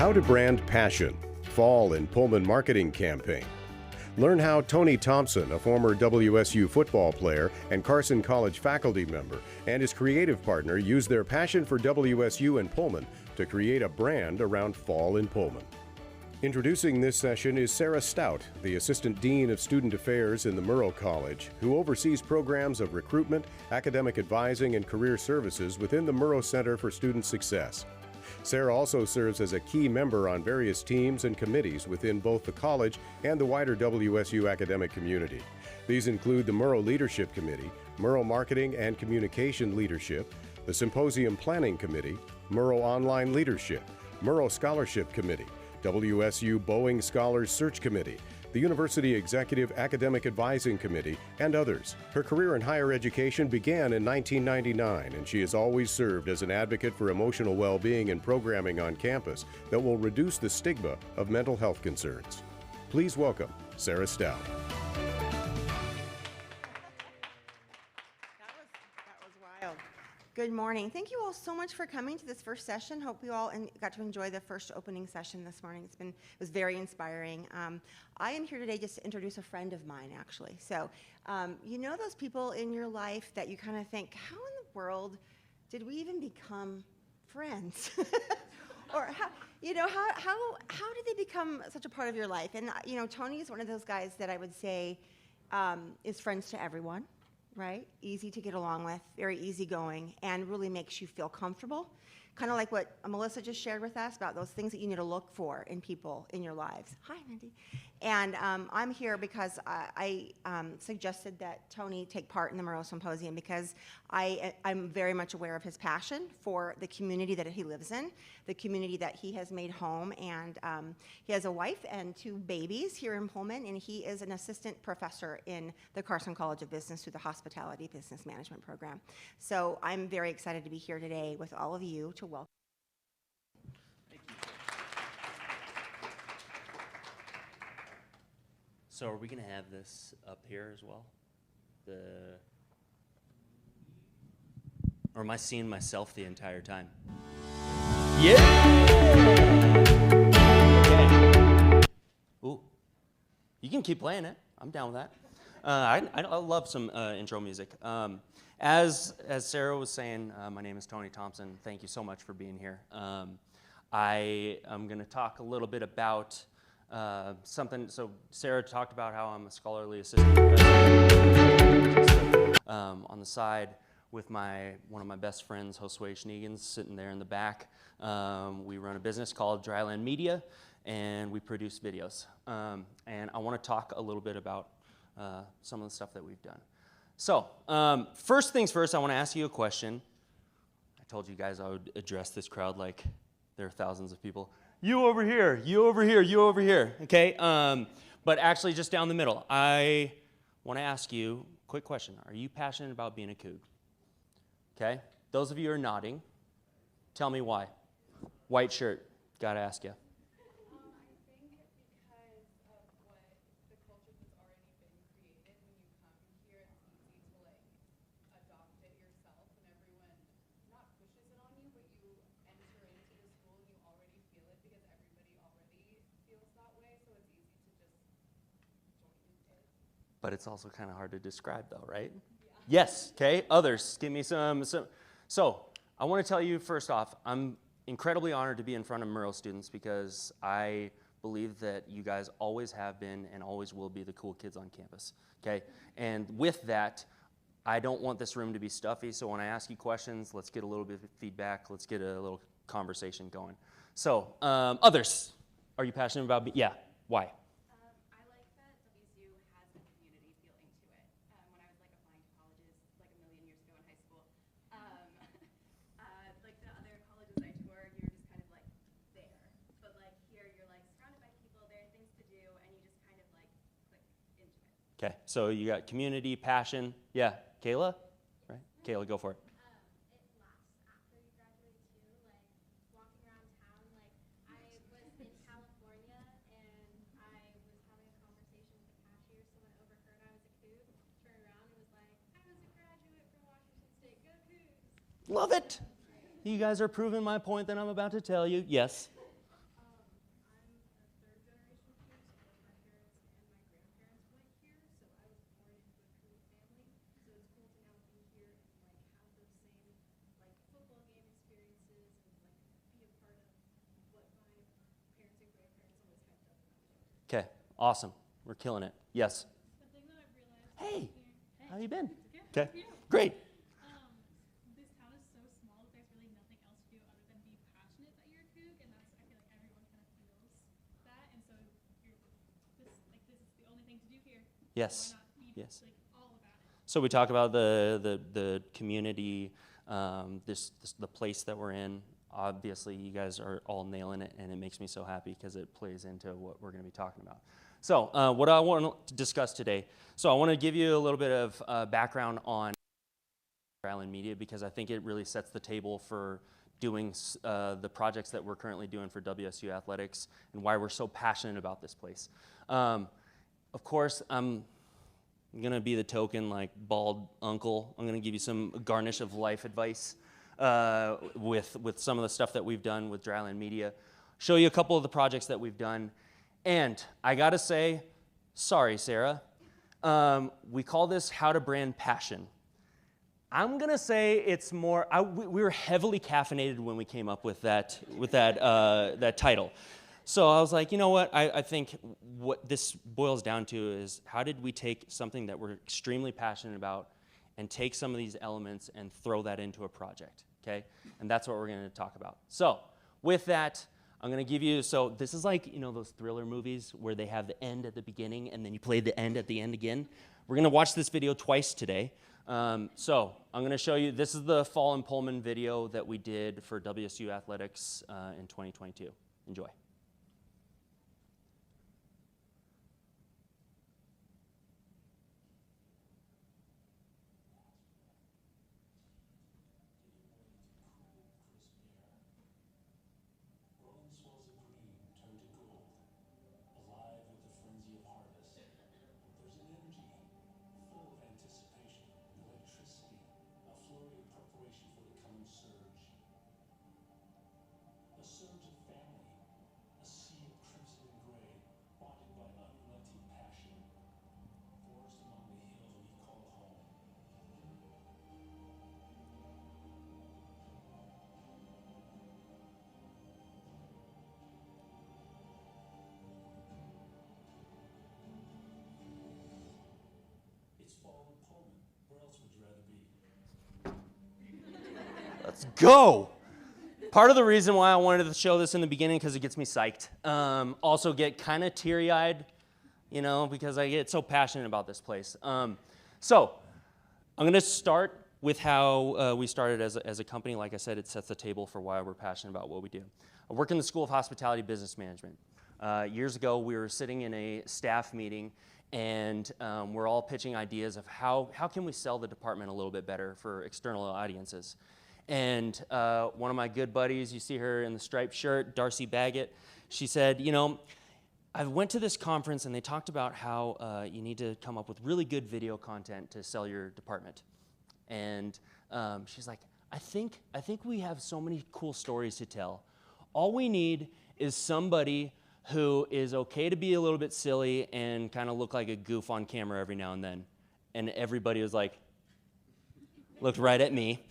How to brand passion, fall in Pullman marketing campaign. Learn how Tony Thompson, a former WSU football player and Carson College faculty member, and his creative partner used their passion for WSU and Pullman to create a brand around fall in Pullman. Introducing this session is Sarah Stout, the Assistant Dean of Student Affairs in the Murrow College, who oversees programs of recruitment, academic advising, and career services within the Murrow Center for Student Success. Sarah also serves as a key member on various teams and committees within both the college and the wider WSU academic community. These include the Murrow Leadership Committee, Murrow Marketing and Communication Leadership, the Symposium Planning Committee, Murrow Online Leadership, Murrow Scholarship Committee, WSU Boeing Scholars Search Committee, the University Executive Academic Advising Committee, and others. Her career in higher education began in 1999, and she has always served as an advocate for emotional well-being and programming on campus that will reduce the stigma of mental health concerns. Please welcome Sarah Stout. That was wild. Good morning. Thank you all so much for coming to this first session. Hope you all got to enjoy the first opening session this morning. It was very inspiring. I am here today just to introduce a friend of mine, actually. So, you know those people in your life that you kind of think, how in the world did we even become friends? Or how did they become such a part of your life? And Tony is one of those guys that I would say is friends to everyone. Right? Easy to get along with, very easygoing, and really makes you feel comfortable. Kind of like what Melissa just shared with us about those things that you need to look for in people in your lives. Hi, Mindy. And I'm here because I suggested that Tony take part in the Murrow Symposium because I'm very much aware of his passion for the community that he lives in, the community that he has made home, and he has a wife and 2 babies here in Pullman, and he is an assistant professor in the Carson College of Business through the Hospitality Business Management program. So I'm very excited to be here today with all of you to welcome. So are we going to have this up here as well? Or am I seeing myself the entire time? Yeah! Okay. Ooh. You can keep playing it. I'm down with that. I love some intro music. As Sarah was saying, my name is Tony Thompson. Thank you so much for being here. I am going to talk a little bit about something. So Sarah talked about how I'm a scholarly assistant professor on the side with one of my best friends, Josue Schneegans, sitting there in the back. We run a business called Dryland Media, and we produce videos. And I want to talk a little bit about some of the stuff that we've done. So first things first, I want to ask you a question. I told you guys I would address this crowd like there are thousands of people. You over here, you over here, you over here, okay? But actually just down the middle. I want to ask you a quick question. Are you passionate about being a Coug? Okay? Those of you who are nodding, tell me why. White shirt, got to ask you. I think because of what the culture that's already been created, when you come here, it's easy to adopt it yourself, and everyone not pushes it on you, but you enter into the school and you already feel it because everybody already feels that way, so it's easy to just join it. But it's also kind of hard to describe though, right? Yeah. Yes, okay, others, give me some. So, I want to tell you first off, I'm incredibly honored to be in front of Murrow students because I believe that you guys always have been and always will be the cool kids on campus, okay? And with that, I don't want this room to be stuffy, so when I ask you questions, let's get a little bit of feedback, let's get a little conversation going. So, others, are you passionate about, yeah, why? I like that WSU has a community feeling to it. When I was applying to colleges a million years ago in high school, like the other colleges I toured, you're just kind of there. But here, you're surrounded by people, there are things to do, and you just kind of click into it. Okay, so you got community, passion, yeah. Kayla, right? Kayla, go for it. It lasts after you graduate too, walking around town. I was in California and I was having a conversation with the cashier. Someone overheard I was a Coug, turned around and was like, I was a graduate from Washington State, go Cougs. Love it. You guys are proving my point that I'm about to tell you. Yes. Okay, awesome. We're killing it. Yes. The thing that I've realized Hey, here, how you been? good. Okay, How are you? great. This town is so small that there's really nothing else to do other than be passionate that you're a Coug, and that's I feel like everyone kind of feels that, and so this is the only thing to do here. Yes. Why not be Yes. like all about it? So we talk about the community, the place that we're in. Obviously, you guys are all nailing it, and it makes me so happy because it plays into what we're going to be talking about. So what I want to discuss today, so I want to give you a little bit of background on Island Media because I think it really sets the table for doing the projects that we're currently doing for WSU Athletics and why we're so passionate about this place. Of course, I'm going to be the token like bald uncle. I'm going to give you some garnish of life advice with some of the stuff that we've done with Dryland Media. Show you a couple of the projects that we've done. And I got to say, sorry, Sarah. We call this How to Brand Passion. I'm going to say it's more, we were heavily caffeinated when we came up with that title. So I was like, you know what, I think what this boils down to is how did we take something that we're extremely passionate about and take some of these elements and throw that into a project, okay? And that's what we're going to talk about. So with that, I'm going to give you, so this is like, you know, those thriller movies where they have the end at the beginning and then you play the end at the end again. We're going to watch this video twice today. So I'm going to show you, this is the Fall in Pullman video that we did for WSU Athletics in 2022. Enjoy. Let's go. Part of the reason why I wanted to show this in the beginning because it gets me psyched. Also get kind of teary-eyed, you know, because I get so passionate about this place. So I'm going to start with how we started as a company. Like I said, it sets the table for why we're passionate about what we do. I work in the School of Hospitality Business Management. Years ago, we were sitting in a staff meeting, and we're all pitching ideas of how can we sell the department a little bit better for external audiences. And one of my good buddies, you see her in the striped shirt, Darcy Baggett, she said, you know, I went to this conference and they talked about how you need to come up with really good video content to sell your department. And she's like, I think we have so many cool stories to tell. All we need is somebody who is okay to be a little bit silly and kind of look like a goof on camera every now and then. And everybody was like, looked right at me.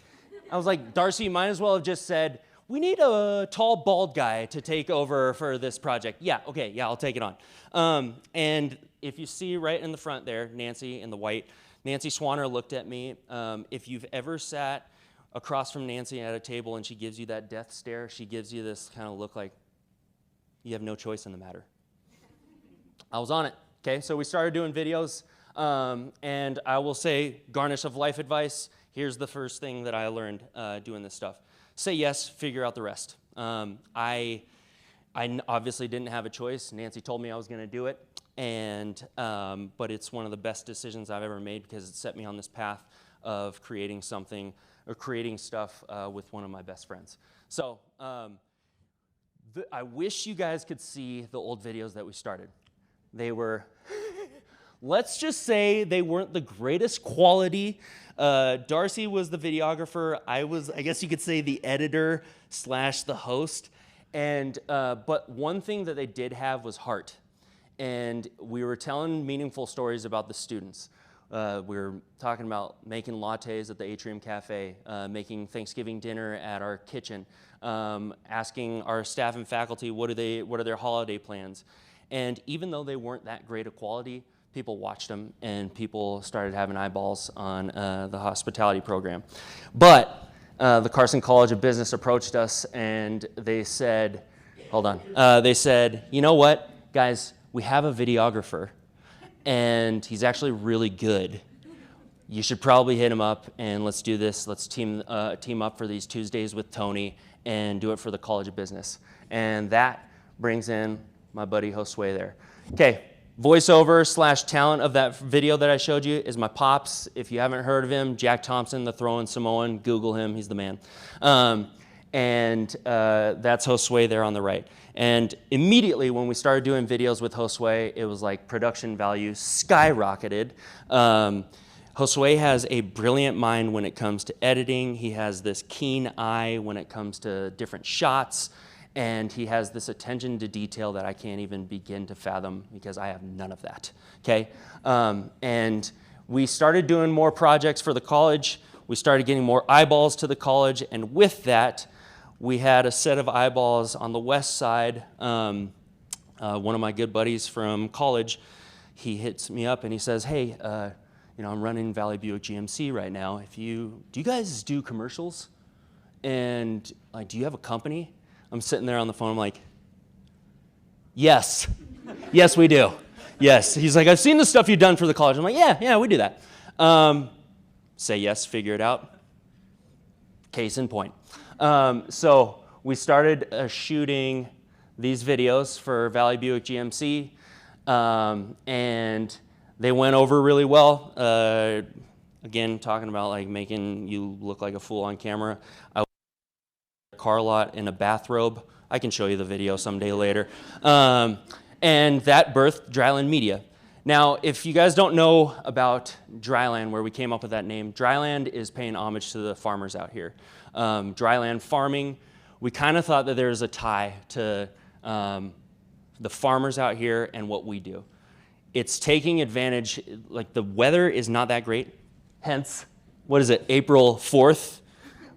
I was like, Darcy, you might as well have just said, we need a tall, bald guy to take over for this project. Yeah, okay, yeah, I'll take it on. And if you see right in the front there, Nancy in the white, Nancy Swanner looked at me. If you've ever sat across from Nancy at a table and she gives you that death stare, she gives you this kind of look like you have no choice in the matter. I was on it, okay? So we started doing videos, and I will say, garnish of life advice, here's the first thing that I learned doing this stuff. Say yes, figure out the rest. I obviously didn't have a choice. Nancy told me I was going to do it, and but it's one of the best decisions I've ever made because it set me on this path of creating something or creating stuff with one of my best friends. So I wish you guys could see the old videos that we started. They were, let's just say they weren't the greatest quality. Darcy was the videographer. I guess you could say the editor / the host. And but one thing that they did have was heart. And we were telling meaningful stories about the students. We were talking about making lattes at the Atrium Cafe, making Thanksgiving dinner at our kitchen, asking our staff and faculty what are their holiday plans. And even though they weren't that great of quality, people watched them, and people started having eyeballs on the hospitality program. But the Carson College of Business approached us, and they said, hold on, they said, you know what, guys, we have a videographer, and he's actually really good. You should probably hit him up, and let's do this. Let's team up for these Tuesdays with Tony and do it for the College of Business. And that brings in my buddy Josue there. Okay. Voiceover / talent of that video that I showed you is my pops. If you haven't heard of him, Jack Thompson, the throwing Samoan, Google him, he's the man. That's Josue there on the right. And immediately when we started doing videos with Josue, it was like production value skyrocketed. Josue has a brilliant mind when it comes to editing. He has this keen eye when it comes to different shots. And he has this attention to detail that I can't even begin to fathom because I have none of that, okay? And we started doing more projects for the college. We started getting more eyeballs to the college, and with that, we had a set of eyeballs on the west side. One of my good buddies from college, he hits me up and he says, hey, I'm running Valley Buick GMC right now. Do you guys do commercials? And like, do you have a company? I'm sitting there on the phone, I'm like, yes, yes we do, yes. He's like, I've seen the stuff you've done for the college. I'm like, yeah, we do that. Say yes, figure it out. Case in point. So we started shooting these videos for Valley Buick GMC, and they went over really well. Again, talking about like making you look like a fool on camera. Car lot in a bathrobe. I can show you the video someday later. And that birthed Dryland Media. Now, if you guys don't know about Dryland, where we came up with that name, Dryland is paying homage to the farmers out here. Dryland farming, we kind of thought that there's a tie to the farmers out here and what we do. It's taking advantage, like the weather is not that great, hence, what is it, April 4th?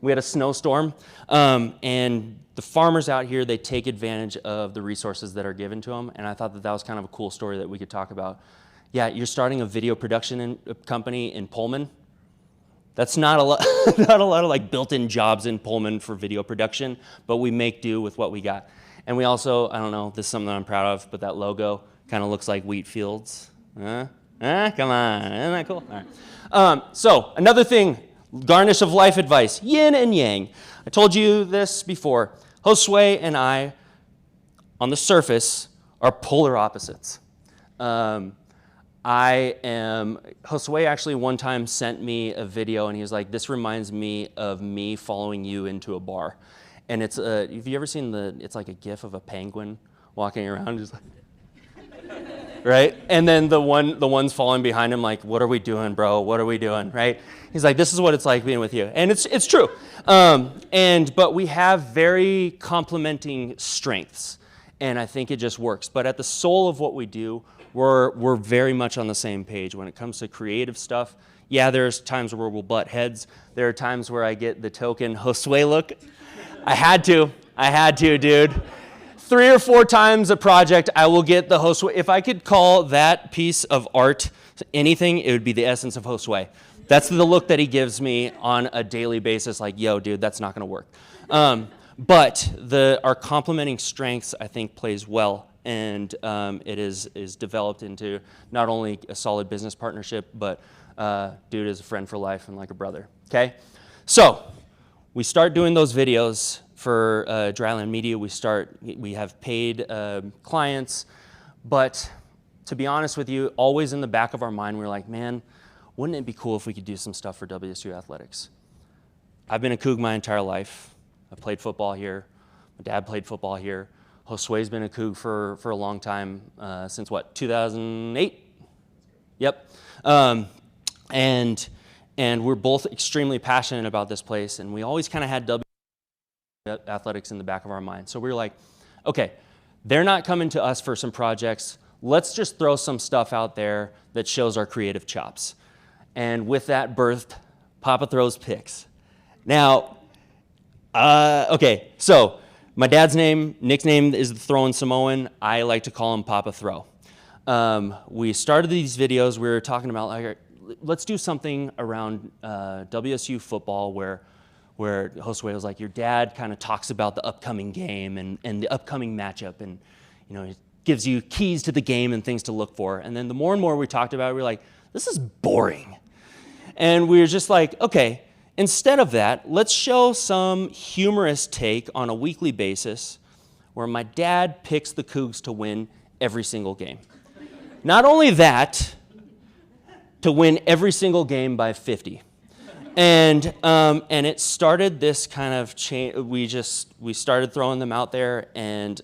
We had a snowstorm, and the farmers out here, they take advantage of the resources that are given to them, and I thought that that was kind of a cool story that we could talk about. Yeah, you're starting a video production company in Pullman. That's not a lot, not a lot of like built-in jobs in Pullman for video production, but we make do with what we got. And we also, I don't know, this is something that I'm proud of, but that logo kind of looks like wheat fields. Come on, isn't that cool? All right. So another thing, garnish of life advice, yin and yang. I told you this before. Josue and I, on the surface, are polar opposites. Josue actually one time sent me a video and he was like, this reminds me of me following you into a bar. And it's, have you ever seen it's like a gif of a penguin walking around just like, right? And then the one's following behind him like, what are we doing, bro? What are we doing, right? He's like, this is what it's like being with you. And it's true. But we have very complementing strengths. And I think it just works. But at the soul of what we do, we're very much on the same page. When it comes to creative stuff, yeah, there's times where we'll butt heads. There are times where I get the token Josue look. I had to, dude. 3 or 4 times a project, I will get the Josue. If I could call that piece of art anything, it would be the essence of Josue. That's the look that he gives me on a daily basis, like, yo, dude, that's not gonna work. But our complementing strengths, I think, plays well, and it is developed into not only a solid business partnership, but dude is a friend for life and like a brother, okay? So we start doing those videos for Dryland Media. We have paid clients, but to be honest with you, always in the back of our mind, we're like, man, wouldn't it be cool if we could do some stuff for WSU Athletics? I've been a Coug my entire life. I played football here. My dad played football here. Josue's been a Coug for a long time, since what, 2008? Yep. And we're both extremely passionate about this place, and we always kind of had WSU Athletics in the back of our mind. So we were like, okay, they're not coming to us for some projects. Let's just throw some stuff out there that shows our creative chops. And with that birthed Papa Throws Picks. Now, okay, so My dad's nickname is the Throwin' Samoan. I like to call him Papa Throw. We started these videos, we were talking about, like, let's do something around WSU football where Josue was like, your dad kind of talks about the upcoming game and the upcoming matchup, and he gives you keys to the game and things to look for. And then the more and more we talked about it, we were like, this is boring. And we were just like, okay, instead of that, let's show some humorous take on a weekly basis where my dad picks the Cougs to win every single game. Not only that, to win every single game by 50. And it started this kind of change. We started throwing them out there, and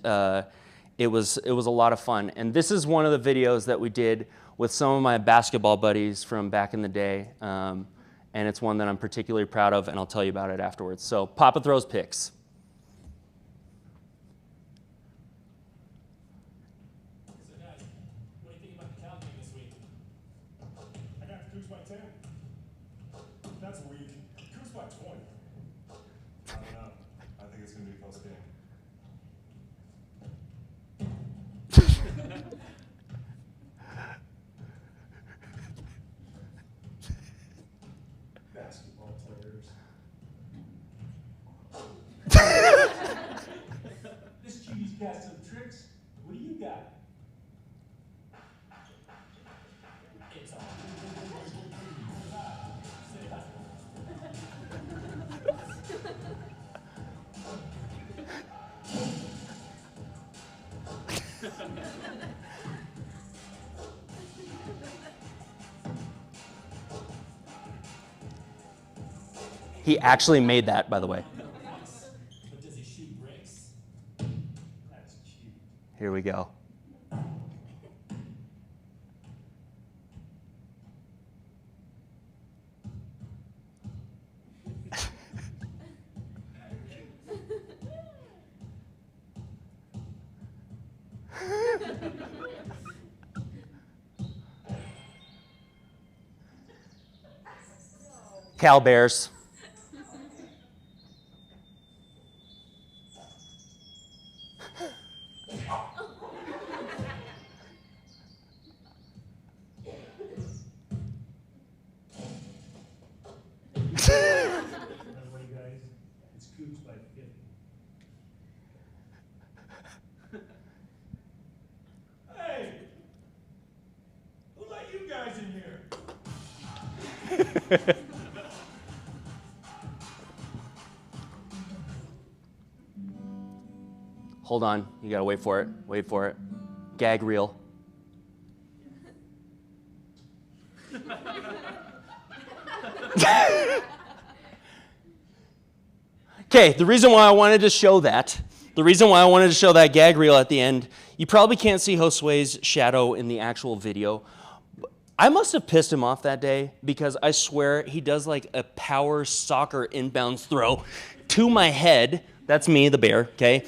it was a lot of fun. And this is one of the videos that we did with some of my basketball buddies from back in the day. And it's one that I'm particularly proud of, and I'll tell you about it afterwards. So Papa Throws Picks. So guys, what do you think about the Cal game this week? I got the Cougs by 10. That's weak. Cougs by 20. I don't know. I think it's going to be a close game. Basketball players. This QB's got some tricks. What do you got? It's on. Say hi. He actually made that, by the way. But does he shoot bricks? That's cute. Here we go. Cal Bears. By the way, guys, it's Cougs by 50. Hey! Who let you guys in here? Hold on, you gotta wait for it. Wait for it. Gag reel. Okay, the reason why I wanted to show that gag reel at the end, you probably can't see Josue's shadow in the actual video. I must have pissed him off that day because I swear he does like a power soccer inbounds throw to my head. That's me, the bear, okay?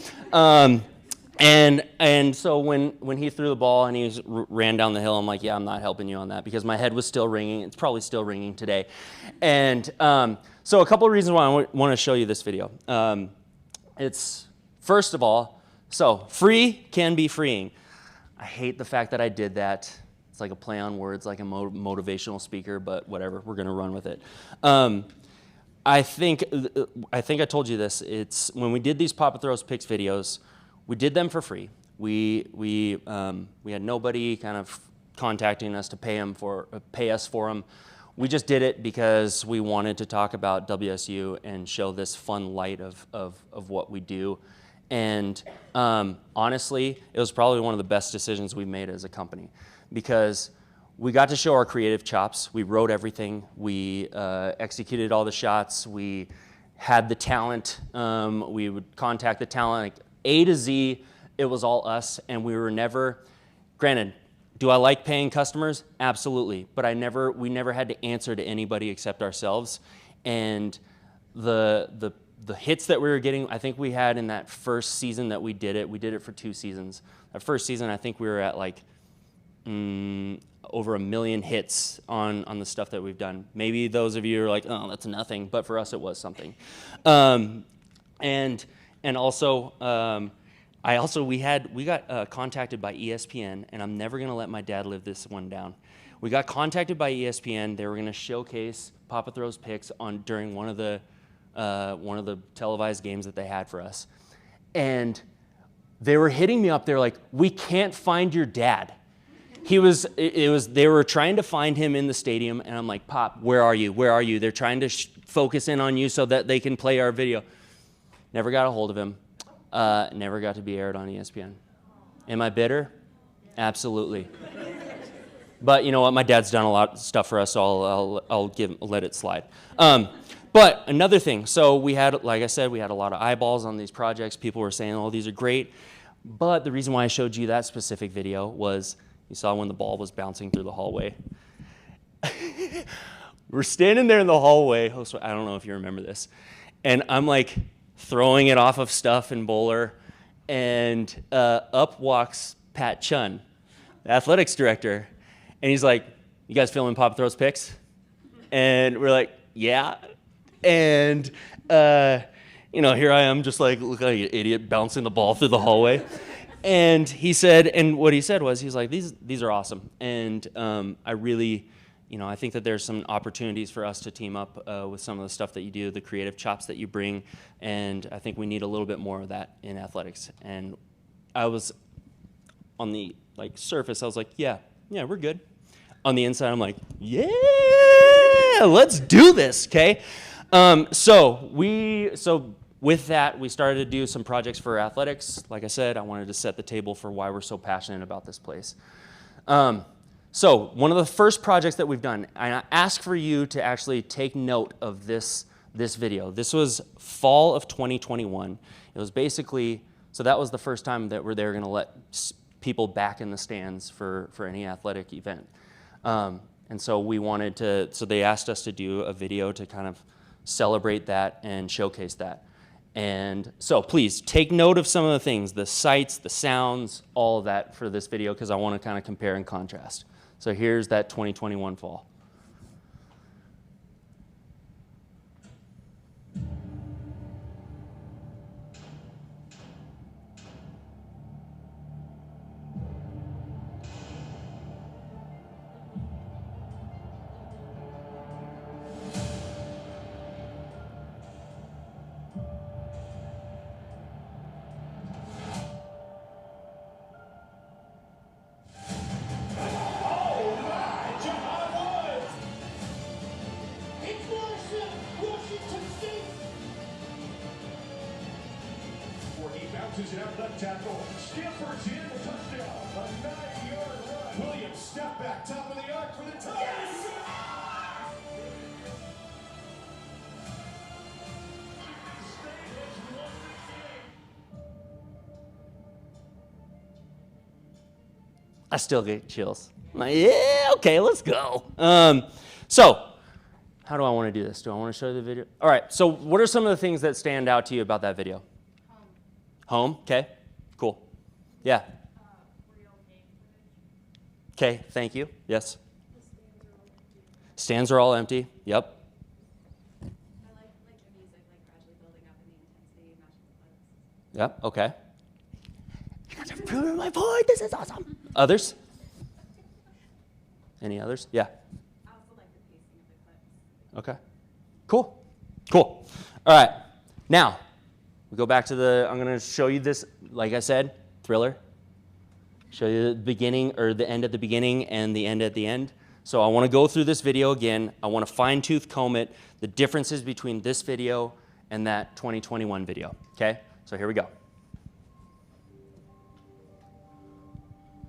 And so when he threw the ball and he ran down the hill, I'm like, yeah, I'm not helping you on that because my head was still ringing. It's probably still ringing today. And so a couple of reasons why I want to show you this video. It's, first of all, so free can be freeing. I hate the fact that I did that. It's like a play on words, like a motivational speaker, but whatever, we're going to run with it. I think I told you this. It's when we did these Papa Throws Picks videos, we did them for free. We had nobody kind of contacting us to pay us for them. We just did it because we wanted to talk about WSU and show this fun light of what we do. And honestly, it was probably one of the best decisions we've made as a company because we got to show our creative chops. We wrote everything. We executed all the shots. We had the talent. We would contact the talent. Like A to Z, it was all us. And we were never, granted, do I like paying customers? Absolutely. But we never had to answer to anybody except ourselves. And the hits that we were getting, I think we had in that first season that we did it for 2 seasons. That first season, I think we were at like over 1 million hits on the stuff that we've done. Maybe those of you are like, oh, that's nothing, but for us it was something. And And also, we got contacted by ESPN, and I'm never gonna let my dad live this one down. We got contacted by ESPN. They were gonna showcase Papa Throws Picks during one of the televised games that they had for us, and they were hitting me up. They're like, "We can't find your dad." They were trying to find him in the stadium, and I'm like, "Pop, where are you? Where are you?" They're trying to focus in on you so that they can play our video. Never got a hold of him. Never got to be aired on ESPN. Am I bitter? Absolutely. But you know what? My dad's done a lot of stuff for us, so I'll let it slide. But another thing, so we had, like I said, we had a lot of eyeballs on these projects. People were saying, "Oh, these are great." But the reason why I showed you that specific video was you saw when the ball was bouncing through the hallway. We're standing there in the hallway. I don't know if you remember this. And I'm like throwing it off of stuff in Bowler. And up walks Pat Chun, the athletics director. And he's like, "You guys filming Papa Throws Picks?" And we're like, "Yeah." And, here I am just like, look like an idiot bouncing the ball through the hallway. And what he said was, he's like, these are awesome. And I really, I think that there's some opportunities for us to team up with some of the stuff that you do, the creative chops that you bring. And I think we need a little bit more of that in athletics. And I was on the surface, I was like, yeah, we're good. On the inside, I'm like, yeah, let's do this, okay? So with that, we started to do some projects for athletics. Like I said, I wanted to set the table for why we're so passionate about this place. So one of the first projects that we've done, and I ask for you to actually take note of this video. This was fall of 2021. It was basically, so that was the first time that they were going to let people back in the stands for any athletic event. And so they asked us to do a video to kind of celebrate that and showcase that. And so please take note of some of the things, the sights, the sounds, all of that for this video, because I want to kind of compare and contrast. So here's that 2021 fall. Bounces it out left tackle. Skippers in the touchdown. A 9-yard run. Williams step back, top of the arc for the touchdown. Yes! I still get chills. I'm like, yeah, okay, let's go. So how do I want to do this? Do I want to show you the video? All right, so what are some of the things that stand out to you about that video? Home, okay, cool. Yeah. Real game footage. Okay, thank you. Yes. Stands are all empty. Yep. I like the music, gradually building up in the intensity, matching the clips. Yep, okay. You guys are proving my point. This is awesome. Others? Any others? Yeah. I also like the pacing of the clips. Okay. Cool. Cool. All right. Now, we go back to I'm going to show you this, like I said, thriller. Show you the beginning or the end at the beginning and the end at the end. So I want to go through this video again. I want to fine-tooth comb it, the differences between this video and that 2021 video. Okay? So here we go.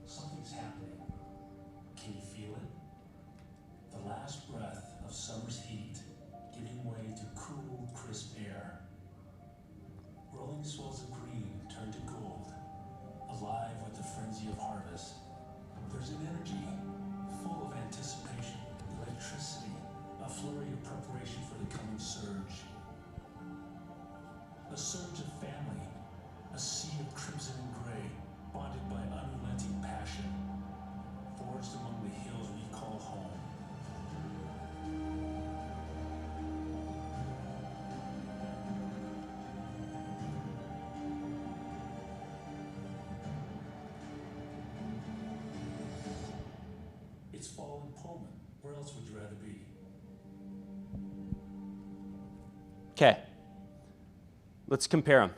Something's happening. Can you feel it? The last breath of summer's heat giving way to cool, crisp air. Rolling swells of green turn to gold, alive with the frenzy of harvest. There's an energy full of anticipation, electricity, a flurry of preparation for the coming surge. A surge of family, It's fall in Pullman. Where else would you rather be? Okay. Let's compare them.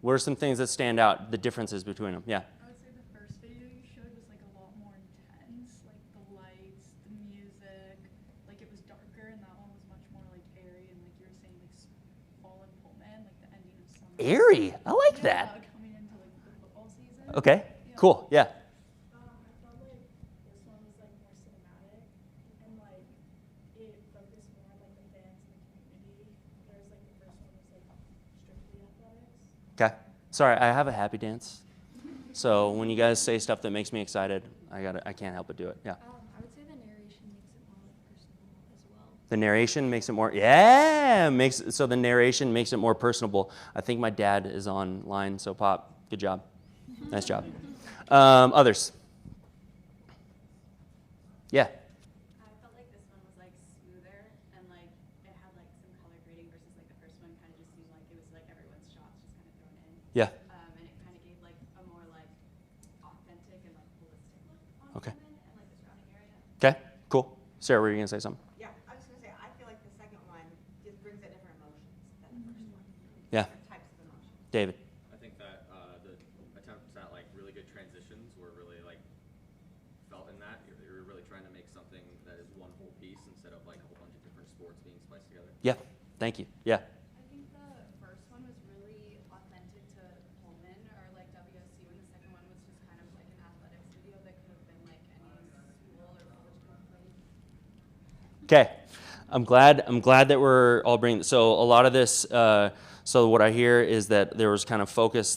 What are some things that stand out, the differences between them? Yeah. I would say the first video you showed was like a lot more intense, like the lights, the music, like it was darker, and that one was much more like airy, and like you were saying, like fall in Pullman, like the ending of summer. Airy. I like that. Coming into like the football season. Okay. Yeah. Cool. Yeah. I felt like this one was like more cinematic, and like it focused more on like the fans and the community. Whereas like the first one was like strictly athletics. Okay. Sorry, I have a happy dance. So when you guys say stuff that makes me excited, I can't help but do it. Yeah. I would say the narration makes it more personal as well. The narration makes it more, yeah, so the narration makes it more personable. I think my dad is online, so Pop, good job. Nice job. Others? Yeah. I felt like this one was like smoother and like it had like some color grading versus like the first one kind of just seemed like it was like everyone's shots just kind of thrown in. Yeah. And it kind of gave like a more like authentic and like holistic look on Okay. Pullman and like the surrounding area. Okay, cool. Sarah, were you going to say something? Yeah, I was going to say, I feel like the second one just brings out different emotions than the first one. Yeah. Different types of emotions. David? I think that the attempts at like really good transitions were really like felt in that. You're really trying to make something that is one whole piece instead of like a whole bunch of different sports being spliced together. Yeah, thank you. Yeah. I think the first one was really authentic to Pullman or like WSU, and the second one was just kind of like an athletics video that could have been like any school or college kind of thing. Okay, I'm glad that we're all bringing. So a lot of this. So what I hear is that there was focus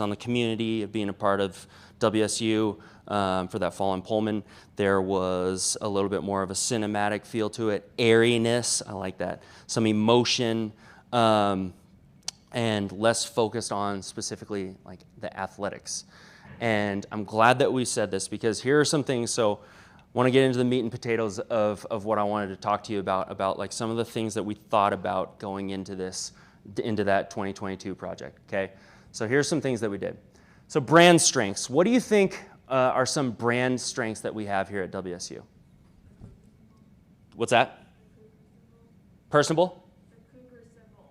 on the community of being a part of WSU for that fall in Pullman. There was a little bit more of a cinematic feel to it, airiness. I like that. Some emotion, and less focused on specifically like the athletics. And I'm glad that we said this because here are some things. So want to get into the meat and potatoes of what I wanted to talk to you about like some of the things that we thought about going into that 2022 project, okay? So here's some things that we did. So brand strengths. What do you think are some brand strengths that we have here at WSU? What's that? Personable?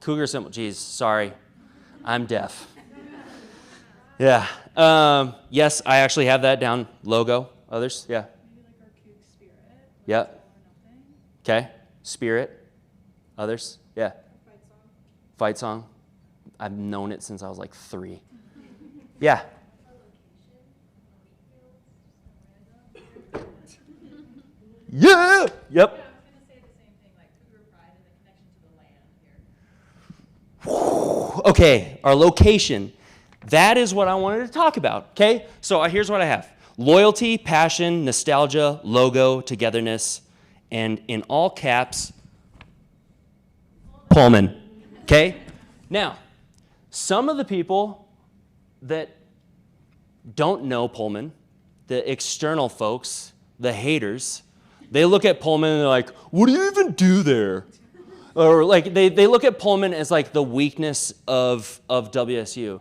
Cougar symbol. Geez, sorry. I'm deaf. Yeah. Yes, I actually have that down. Logo. Others? Yeah. Maybe like our Coug spirit. Like Yeah. all or nothing. Okay. Spirit. Others? Yeah. Fight song. Fight song. I've known it since I was like 3. Yeah. Yeah. Yep. Yeah, I was gonna say the same thing, like Cougar pride and the connection to the land here. Okay, our location. That is what I wanted to talk about, okay? So here's what I have. Loyalty, passion, nostalgia, logo, togetherness, and in all caps, Pullman, okay? Now, some of the people that don't know Pullman, the external folks, the haters, they look at Pullman and they're like, what do you even do there? Or like they look at Pullman as like the weakness of WSU.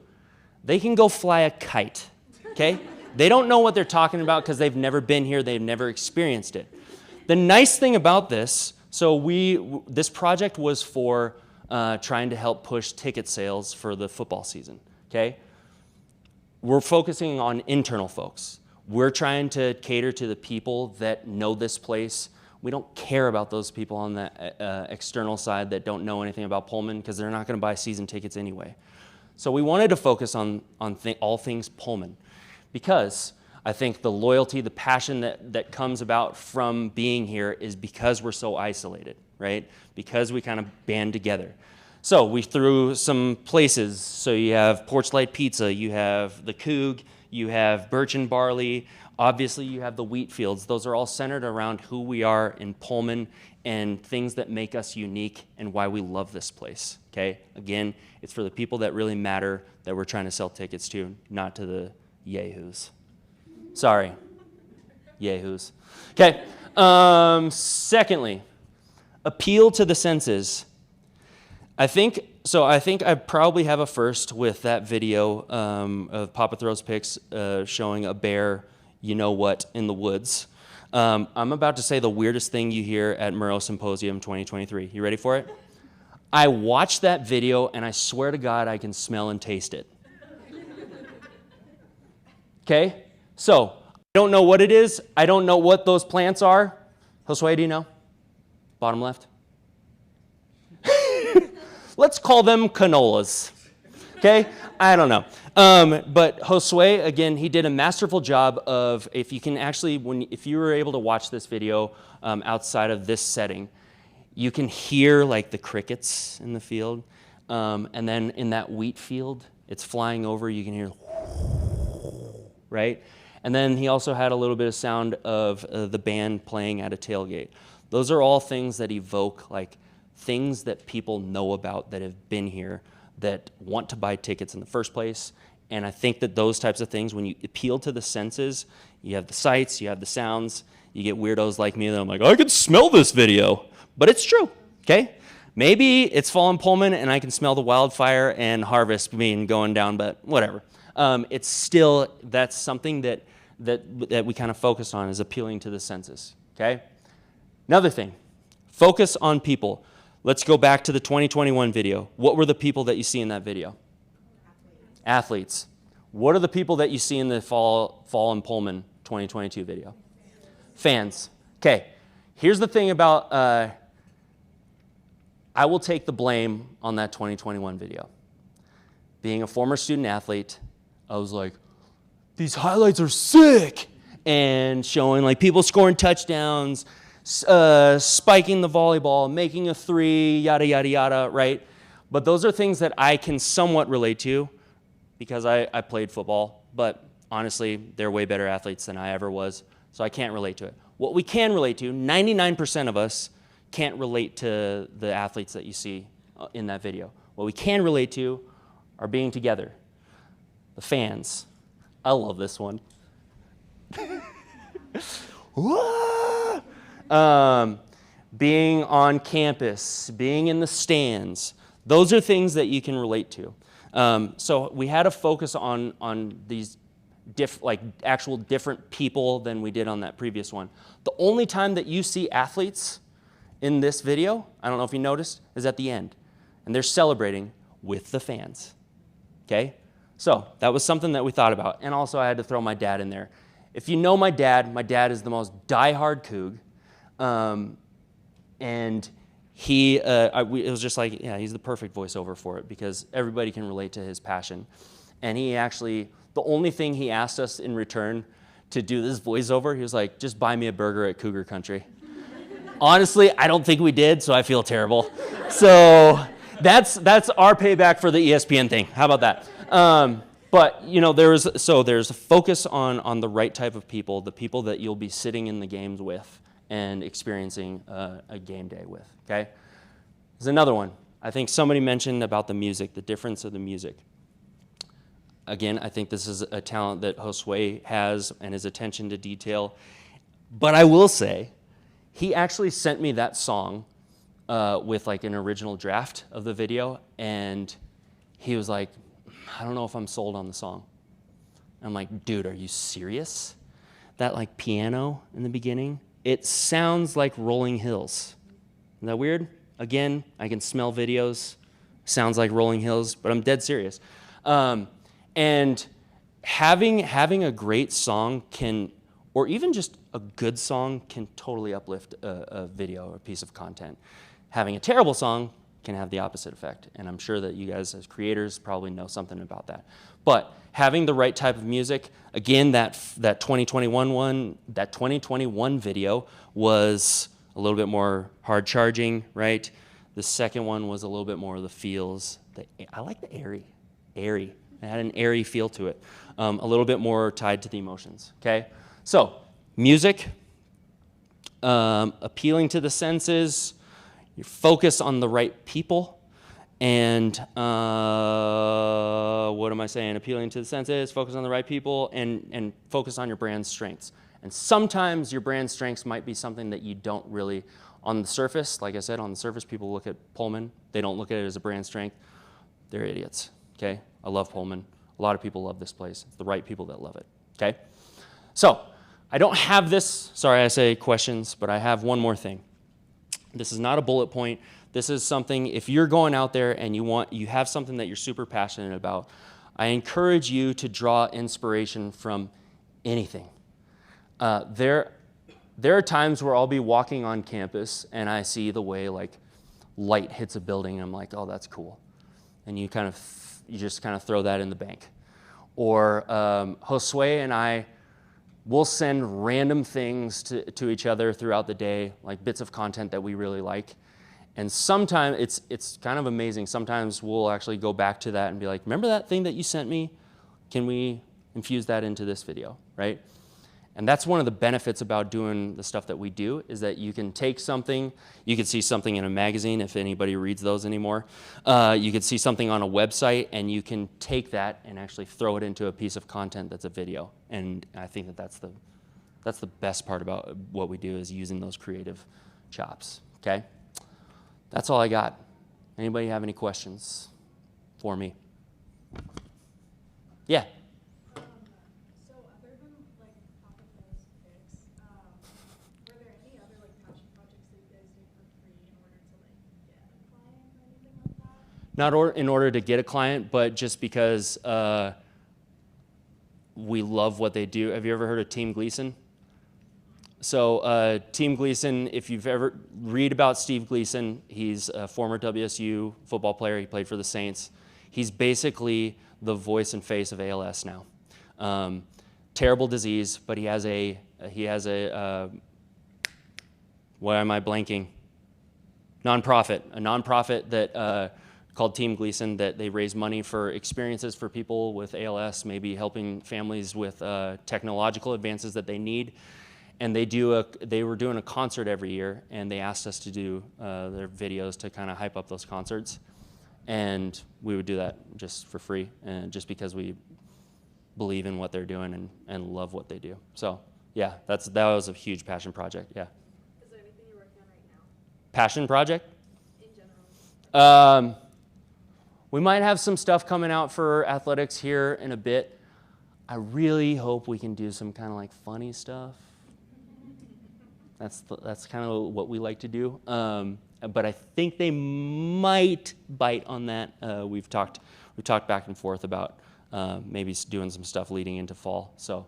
They can go fly a kite, okay? They don't know what they're talking about because they've never been here, they've never experienced it. The nice thing about this, so this project was for trying to help push ticket sales for the football season, okay? We're focusing on internal folks. We're trying to cater to the people that know this place. We don't care about those people on the external side that don't know anything about Pullman because they're not going to buy season tickets anyway. So we wanted to focus on all things Pullman because I think the loyalty, the passion that comes about from being here is because we're so isolated, right? Because we kind of band together. So we threw some places. So you have Porch Light Pizza, you have the Coug, you have Birch and Barley, obviously you have the wheat fields. Those are all centered around who we are in Pullman and things that make us unique and why we love this place, okay? Again, it's for the people that really matter that we're trying to sell tickets to, not to the yahoos. Sorry, yahoos. Okay, secondly, appeal to the senses. I think I probably have a first with that video of Papa Throws Picks showing a bear, you know what, in the woods. I'm about to say the weirdest thing you hear at Murrow Symposium 2023. You ready for it? I watched that video, and I swear to God I can smell and taste it. Okay? So, I don't know what it is. I don't know what those plants are. Josue, do you know? Bottom left. Let's call them canolas. Okay? I don't know. But Josue, again, he did a masterful job of, if you can actually, if you were able to watch this video outside of this setting, you can hear like the crickets in the field. And then in that wheat field, it's flying over, you can hear, right? And then he also had a little bit of sound of the band playing at a tailgate. Those are all things that evoke like things that people know about that have been here, that want to buy tickets in the first place. And I think that those types of things, when you appeal to the senses, you have the sights, you have the sounds, you get weirdos like me that I'm like, I can smell this video. But it's true, okay? Maybe it's fall in Pullman and I can smell the wildfire and harvest being going down, but whatever. It's still, that's something that we kind of focus on, is appealing to the senses, okay? Another thing, focus on people. Let's go back to the 2021 video. What were the people that you see in that video? Athletes. What are the people that you see in the fall in Pullman 2022 video? Fans. Okay, here's the thing about, I will take the blame on that 2021 video. Being a former student athlete, I was like, these highlights are sick, and showing like people scoring touchdowns, spiking the volleyball, making a three, yada, yada, yada, right? But those are things that I can somewhat relate to because I played football, but honestly, they're way better athletes than I ever was, so I can't relate to it. What we can relate to, 99% of us can't relate to the athletes that you see in that video. What we can relate to are being together. The fans. I love this one. Being on campus, being in the stands, those are things that you can relate to. So we had to focus on these actual different people than we did on that previous one. The only time that you see athletes in this video, I don't know if you noticed, is at the end. And they're celebrating with the fans. Okay? So that was something that we thought about. And also I had to throw my dad in there. If you know my dad is the most diehard Coug. And it was just like, yeah, he's the perfect voiceover for it because everybody can relate to his passion. And he actually, the only thing he asked us in return to do this voiceover, he was like, just buy me a burger at Cougar Country. Honestly, I don't think we did, so I feel terrible. So that's our payback for the ESPN thing. How about that? But you know, there's a focus on the right type of people, the people that you'll be sitting in the games with and experiencing a game day with. Okay, there's another one. I think somebody mentioned about the music, the difference of the music. Again, I think this is a talent that Josue has and his attention to detail. But I will say, he actually sent me that song with like an original draft of the video, and he was like, I don't know if I'm sold on the song. I'm like, dude, are you serious? That like piano in the beginning, it sounds like Rolling Hills. Isn't that weird? Again, I can smell videos, sounds like Rolling Hills, but I'm dead serious. And having a great song can, or even just a good song can totally uplift a video or a piece of content. Having a terrible song can have the opposite effect, and I'm sure that you guys as creators probably know something about that. But having the right type of music, again, that 2021 video was a little bit more hard charging, right? The second one was a little bit more of the feels. I like the airy. It had an airy feel to it, a little bit more tied to the emotions. Okay, so music, appealing to the senses. You focus on the right people, and what am I saying? Appealing to the senses, focus on the right people, and focus on your brand's strengths. And sometimes your brand strengths might be something that you don't really, on the surface, like I said, on the surface, people look at Pullman. They don't look at it as a brand strength. They're idiots, okay? I love Pullman. A lot of people love this place. It's the right people that love it, okay? So I don't have this, sorry I say questions, but I have one more thing. This is not a bullet point. This is something, if you're going out there and you have something that you're super passionate about, I encourage you to draw inspiration from anything. There are times where I'll be walking on campus and I see the way like light hits a building and I'm like, oh, that's cool. And you just kind of throw that in the bank. Or Josue and I will send random things to each other throughout the day, like bits of content that we really like. And sometimes it's kind of amazing. Sometimes we'll actually go back to that and be like, remember that thing that you sent me? Can we infuse that into this video, right? And that's one of the benefits about doing the stuff that we do, is that you can take something, you could see something in a magazine if anybody reads those anymore. You could see something on a website and you can take that and actually throw it into a piece of content that's a video. And I think that's the best part about what we do, is using those creative chops, okay? That's all I got. Anybody have any questions for me? Yeah. So other than like Papa Joe's Picks, were there any other like passion projects that you guys do for free in order to like get a client or anything like that? Not in order to get a client, but just because we love what they do. Have you ever heard of Team Gleason? So Team Gleason, if you've ever read about Steve Gleason, he's a former WSU football player. He played for the Saints. He's basically the voice and face of ALS now. Terrible disease, but he has a why am I blanking? A nonprofit that called Team Gleason, that they raise money for experiences for people with ALS, maybe helping families with technological advances that they need. And they were doing a concert every year, and they asked us to do their videos to kind of hype up those concerts. And we would do that just for free, and just because we believe in what they're doing and love what they do. So yeah, that was a huge passion project, yeah. Is there anything you're working on right now? Passion project? In general? We might have some stuff coming out for athletics here in a bit. I really hope we can do some kind of like funny stuff. That's kind of what we like to do. But I think they might bite on that. We've talked back and forth about maybe doing some stuff leading into fall. So,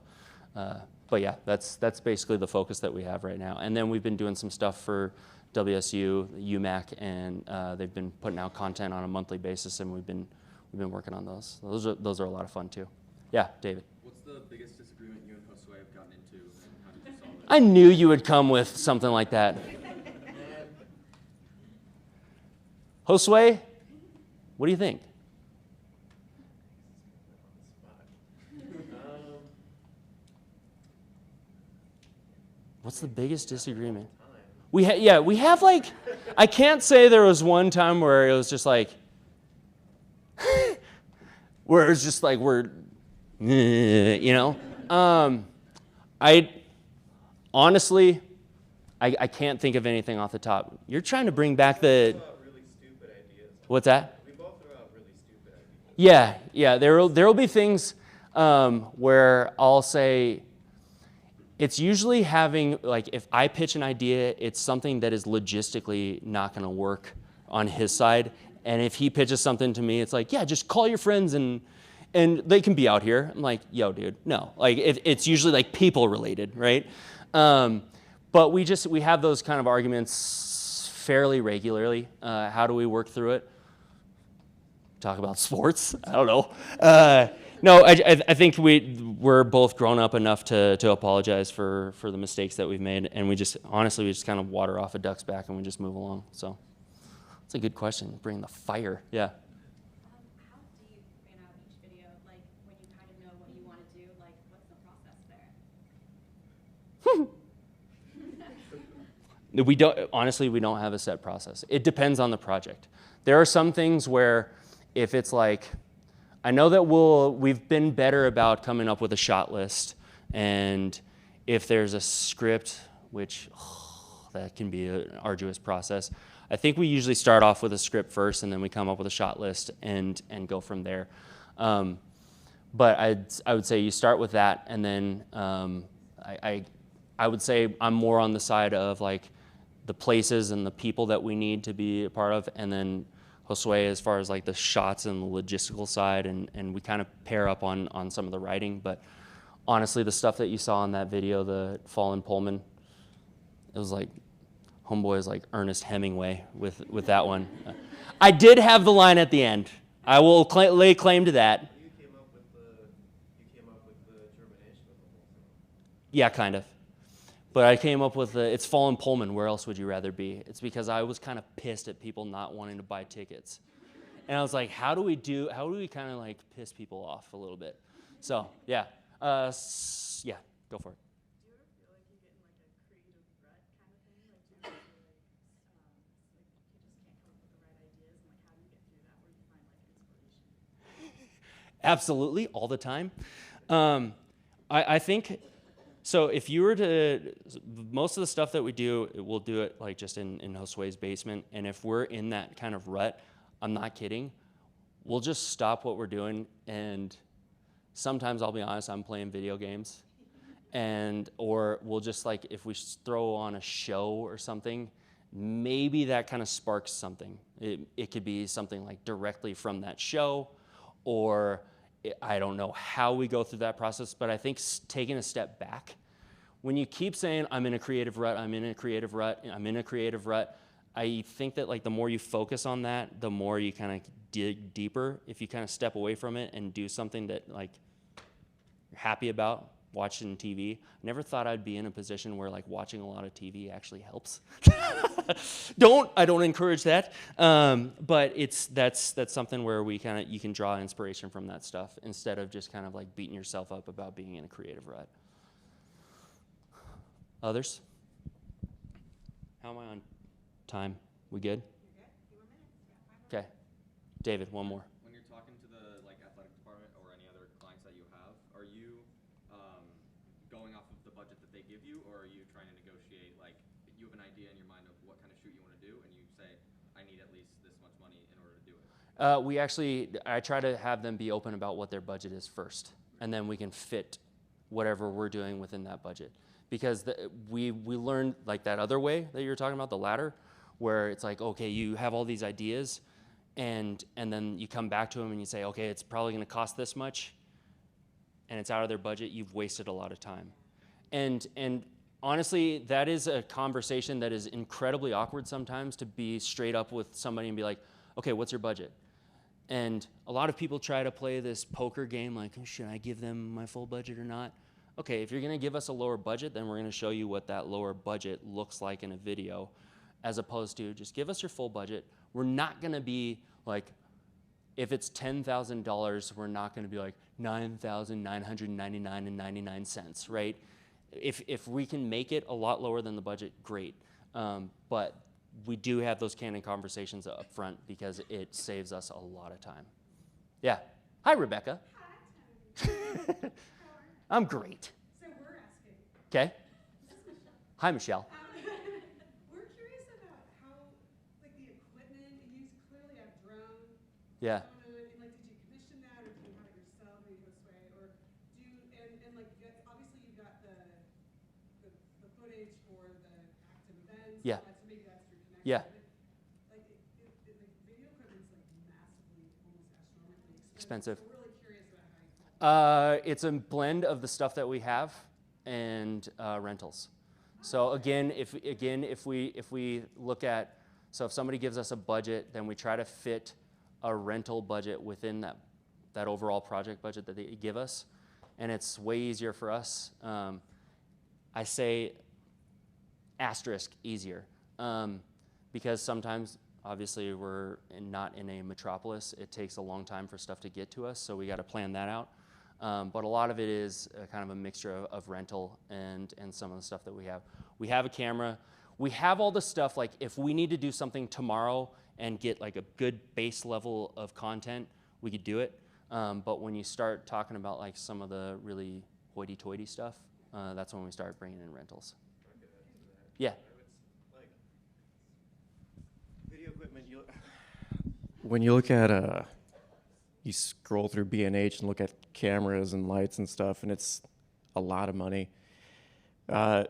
but yeah, that's basically the focus that we have right now. And then we've been doing some stuff for WSU, UMAC, and they've been putting out content on a monthly basis, and we've been working on those. Those are a lot of fun too. Yeah, David. What's the biggest disagreement you and Josue have gotten into, and how did you solve it? I knew you would come with something like that. Josue, what do you think? What's the biggest disagreement? We have like, I can't say there was one time where it was just like, where it was just like you know. Honestly, I can't think of anything off the top. You're trying to bring back the. Really stupid ideas. What's that? We both throw out really stupid ideas. Yeah. There'll be things where I'll say. It's usually having, like, if I pitch an idea, it's something that is logistically not going to work on his side. And if he pitches something to me, it's like, yeah, just call your friends and they can be out here. I'm like, yo, dude, no. Like, it's usually like people related, right? But we have those kind of arguments fairly regularly. How do we work through it? Talk about sports? I don't know. No, I think we're both grown up enough to apologize for the mistakes that we've made, and we just kind of water off a duck's back and we just move along. So that's a good question. Bring the fire, yeah. How do you plan out each video? Like when you kind of know what you want to do, like what's the process there? We don't have a set process. It depends on the project. There are some things where if it's like, I know that we've been better about coming up with a shot list, and if there's a script, which that can be an arduous process, I think we usually start off with a script first, and then we come up with a shot list and go from there. But I would say you start with that, and then I would say I'm more on the side of like the places and the people that we need to be a part of, and then Josue as far as like the shots and the logistical side, and we kind of pair up on some of the writing. But honestly, the stuff that you saw in that video, the fall in Pullman, it was like homeboy is like Ernest Hemingway with that one. I did have the line at the end. I will lay claim to that. You came up with the germination of the whole thing. Yeah, kind of. But I came up with it's fall in Pullman. Where else would you rather be? It's because I was kind of pissed at people not wanting to buy tickets, and I was like, how do we kind of like piss people off a little bit? So yeah, yeah, go for it. Do you ever feel like you get in like a creative rut kind of thing? Like, do you ever feel like you just can't come up with the right ideas, and like how do you get through that? Where do you find like inspiration? Absolutely, all the time. I think. So if you were to, most of the stuff that we do, we'll do it like just in Josue's basement. And if we're in that kind of rut, I'm not kidding, we'll just stop what we're doing. And sometimes I'll be honest, I'm playing video games. Or we'll just like, if we throw on a show or something, maybe that kind of sparks something. It could be something like directly from that show, or I don't know how we go through that process, but I think taking a step back, when you keep saying, I'm in a creative rut, I'm in a creative rut, I'm in a creative rut, I think that like the more you focus on that, the more you kind of dig deeper. If you kind of step away from it and do something that like you're happy about, watching TV. I never thought I'd be in a position where like watching a lot of TV actually helps. I don't encourage that. But that's something where you can draw inspiration from that stuff instead of just kind of like beating yourself up about being in a creative rut. Others? How am I on time? We good? You're good. Few more minutes. Yeah, 5 more. Okay. David, one more. When you're talking to the like athletic department or any other clients that you have, are you going off of the budget that they give you, or are you trying to negotiate, like you have an idea in your mind of what kind of shoot you want to do, and you say, I need at least this much money in order to do it? I try to have them be open about what their budget is first, and then we can fit whatever we're doing within that budget. Because we learned like that other way that you were talking about, the ladder, where it's like, okay, you have all these ideas, and then you come back to them and you say, okay, it's probably going to cost this much, and it's out of their budget. You've wasted a lot of time. And honestly, that is a conversation that is incredibly awkward sometimes, to be straight up with somebody and be like, okay, what's your budget? And a lot of people try to play this poker game like, should I give them my full budget or not? Okay, if you're going to give us a lower budget, then we're going to show you what that lower budget looks like in a video, as opposed to just give us your full budget. We're not going to be like, if it's $10,000, we're not going to be like $9,999.99, right? If we can make it a lot lower than the budget, great. But we do have those candid conversations up front because it saves us a lot of time. Yeah. Hi, Rebecca. Hi. I'm great. So we're asking. Okay. Hi, Michelle. We're curious about how, like the equipment you clearly have drone. Yeah. And like, did you commission that, or do you have it yourself, or you go sway, or do and like you got, obviously you've got the footage for the active events. Yeah. So maybe that's your connection. Yeah. But, like like video equipment's like massively, almost astronomically Expensive. So we're really curious about how you. It's a blend of the stuff that we have and rentals. So again, if we look at, so if somebody gives us a budget, then we try to fit a rental budget within that overall project budget that they give us, and it's way easier for us. I say asterisk easier, because sometimes obviously we're not in a metropolis. It takes a long time for stuff to get to us, so we got to plan that out. But a lot of it is kind of a mixture of rental and some of the stuff that we have. We have a camera. We have all the stuff, like if we need to do something tomorrow and get like a good base level of content, we could do it. But when you start talking about like some of the really hoity-toity stuff, that's when we start bringing in rentals. Yeah. Like video equipment, when you look at you scroll through B&H and look at cameras and lights and stuff, and it's a lot of money. Don't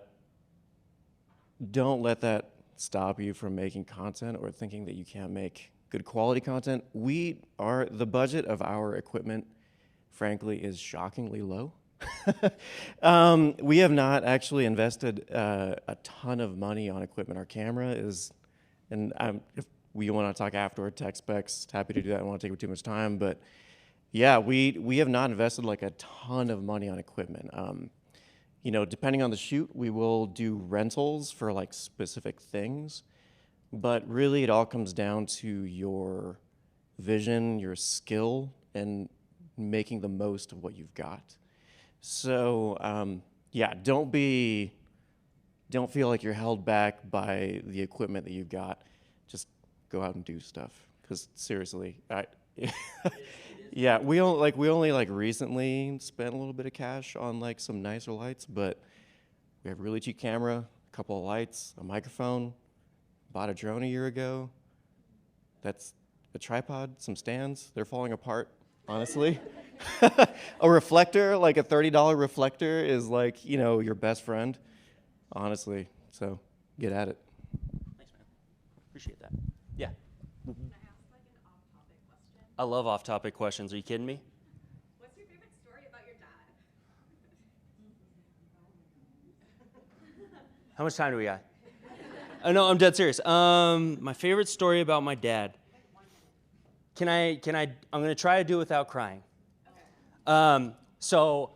let that stop you from making content or thinking that you can't make good quality content. The budget of our equipment, frankly, is shockingly low. We have not actually invested a ton of money on equipment. Our camera is, and if we want to talk afterward, tech specs, happy to do that. I don't want to take up too much time, but yeah, we have not invested like a ton of money on equipment. You know, depending on the shoot, we will do rentals for like specific things, but really it all comes down to your vision, your skill, and making the most of what you've got. So yeah, don't feel like you're held back by the equipment that you've got. Just go out and do stuff. Because seriously, yeah, we only like recently spent a little bit of cash on like some nicer lights, but we have a really cheap camera, a couple of lights, a microphone. Bought a drone a year ago. That's a tripod, some stands. They're falling apart, honestly. A reflector, like a $30 reflector, is like, you know, your best friend, honestly. So get at it. Thanks, man. Appreciate that. Yeah. Can I ask like an off-topic question? I love off-topic questions. Are you kidding me? What's your favorite story about your dad? How much time do we got? Oh, no, I'm dead serious. My favorite story about my dad. I'm going to try to do it without crying. So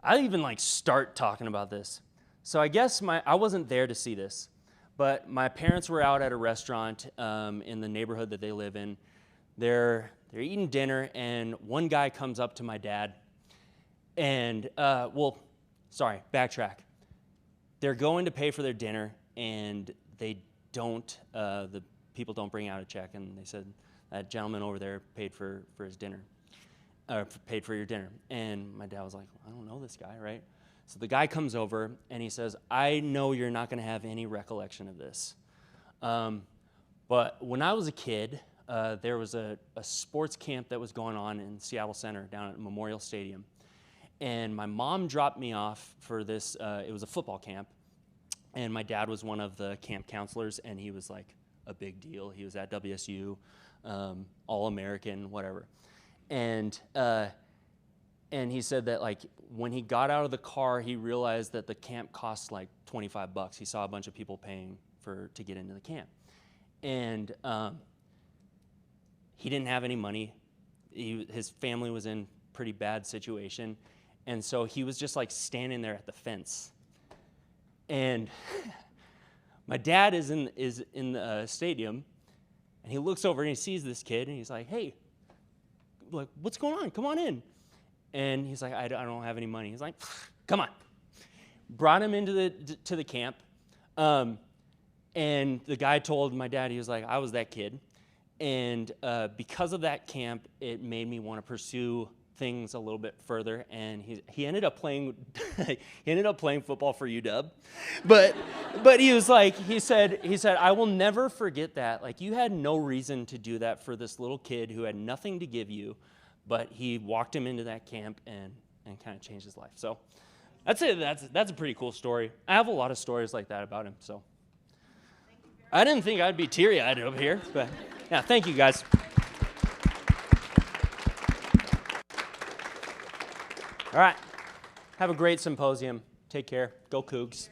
I even like start talking about this. So I guess I wasn't there to see this, but my parents were out at a restaurant in the neighborhood that they live in. They're eating dinner, and one guy comes up to my dad, and backtrack. They're going to pay for their dinner, and the people don't bring out a check, and they said that gentleman over there paid for his dinner. Paid for your dinner. And my dad was like, I don't know this guy, right? So the guy comes over and he says, I know you're not going to have any recollection of this. But when I was a kid, there was a sports camp that was going on in Seattle Center down at Memorial Stadium. And my mom dropped me off for this, it was a football camp. And my dad was one of the camp counselors, and he was like a big deal. He was at WSU, All-American, whatever. And he said that like when he got out of the car, he realized that the camp cost like $25. He saw a bunch of people paying to get into the camp, and he didn't have any money. His family was in pretty bad situation, and so he was just like standing there at the fence. And my dad is in the stadium, and he looks over and he sees this kid, and he's like, "Hey, like, what's going on? Come on in." And he's like, I don't have any money. He's like, come on. Brought him into the camp. And the guy told my dad, he was like, I was that kid. And because of that camp, it made me want to pursue things a little bit further. And he ended up playing football for UW. But he was like, he said, I will never forget that. Like, you had no reason to do that for this little kid who had nothing to give you, but he walked him into that camp and kind of changed his life. So I'd say that's a pretty cool story. I have a lot of stories like that about him. So I didn't think I'd be teary-eyed up here, but yeah, thank you guys. All right. Have a great symposium. Take care. Go Cougs.